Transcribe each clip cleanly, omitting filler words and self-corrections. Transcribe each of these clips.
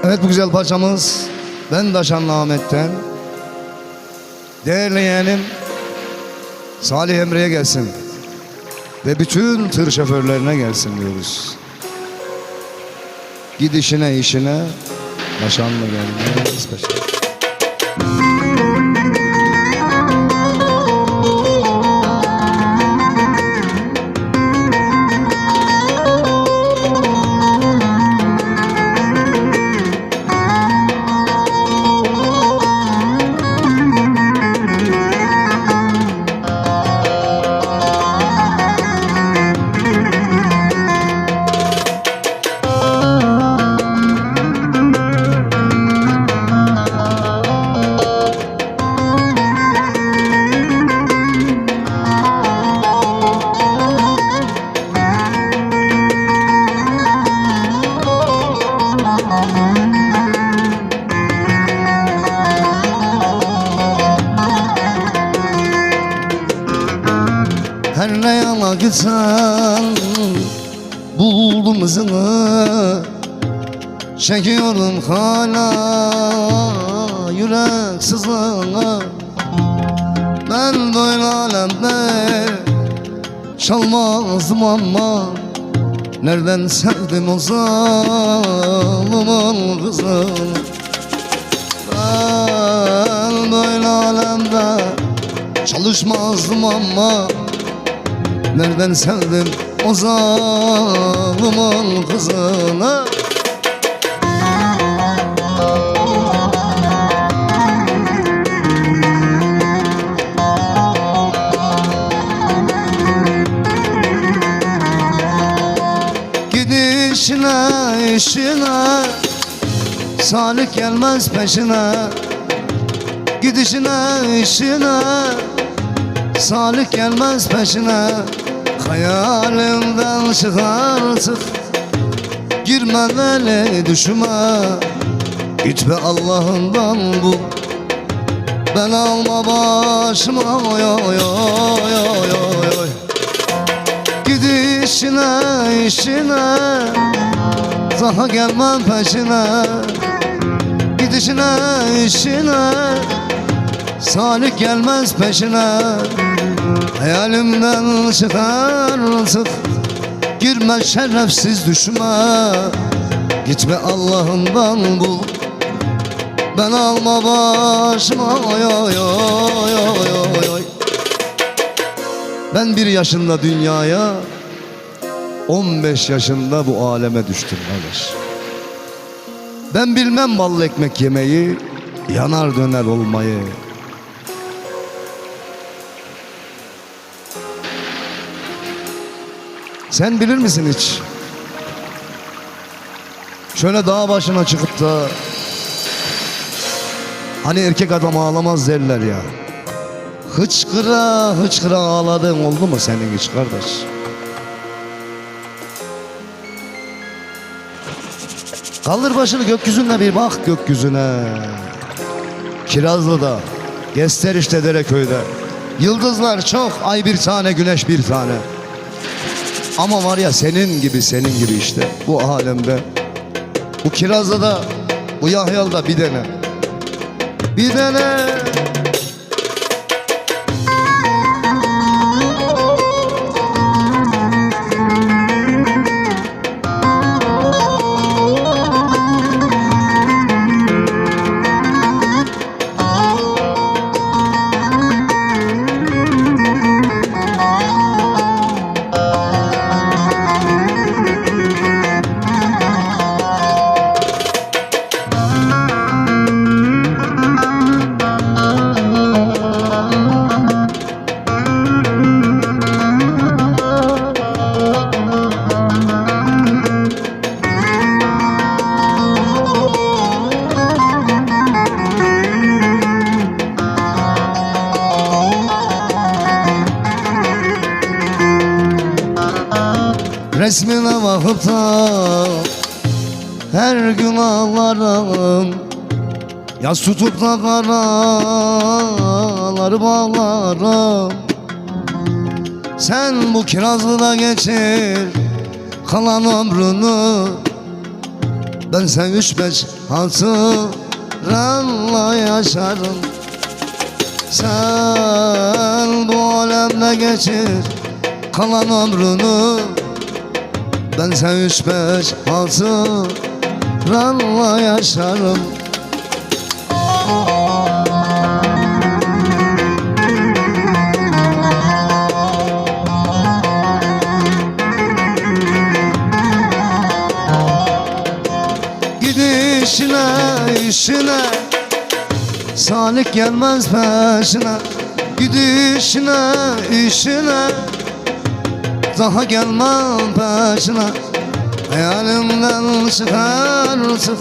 Evet, bu güzel parçamız Ben Daşanlı Ahmet'ten. Değerli yeğenim Salih Emre'ye gelsin ve bütün tır şoförlerine gelsin diyoruz. Gidişine işine Daşanlı gelmez peşine. Her ne yana gitsen buldum izini, çekiyorum hala yürek sızlığını. Ben böyle alemde çalmazdım ama nereden sevdim o zalimin kızını. Ben böyle alemde çalışmazdım ama nereden sevdim o zalimin kızını. Gidişine işine Salih gelmez peşine. Gidişine işine Salih gelmez peşine. Hayalimden çık artık, girme beni düşüme. Gitme Allah'ından bul, ben alma başıma. Oy oy oy oy oy oy. Gidişine işine daha gelmem peşine. Gidişine işine Salih gelmez peşine. Hayalimden çıkar artık, girme şerefsiz düşme. Gitme Allah'ından bul, ben alma başıma. Oy oy oy oy oy oy. Ben 1 yaşında dünyaya, 15 yaşında bu aleme düştüm kardeş. Ben bilmem ballı ekmek yemeyi, yanar döner olmayı. Sen bilir misin hiç? Şöyle dağ başına çıkıp da, hani erkek adam ağlamaz derler ya, hıçkıra hıçkıra ağladığın oldu mu senin hiç kardeş? Kaldır başını gökyüzüne bir bak gökyüzüne. Kirazlı'da, Gesteriş'te, Dereköy'de yıldızlar çok, ay bir tane, güneş bir tane. Ama var ya senin gibi işte bu alemde, bu Kirazlı'da, bu Yahyalı'da bir tane. Resmine bakıp da her gün ağlarım, yas tutup da karaları bağlarım. Sen bu Kirazlı'da geçir kalan ömrünü, Ben sen 3-5 hatıranla yaşarım. Sen bu alemde geçir kalan ömrünü. Ben sen 3-5 hatıranla yaşarım. Gidişine işine salik gelmez peşine. Gidişine işine daha gelmem peşine. Hayalimden çıkarsın,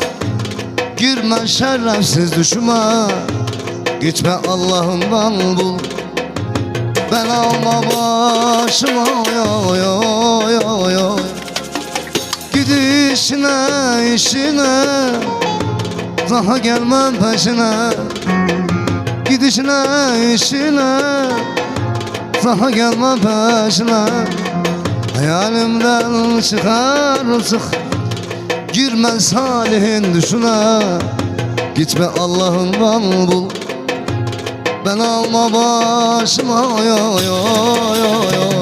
girme şerefsiz düşme. Gitme Allah'ından bul, ben alma başıma. Yo yo yo yo. Gidişine işine daha gelmem peşine. Gidişine işine daha gelmem peşine. Hayalimden çıkarsın, girme salihin düşüne. Gitme Allah'ından bul, ben alma başıma. Yo yo yo yo yo.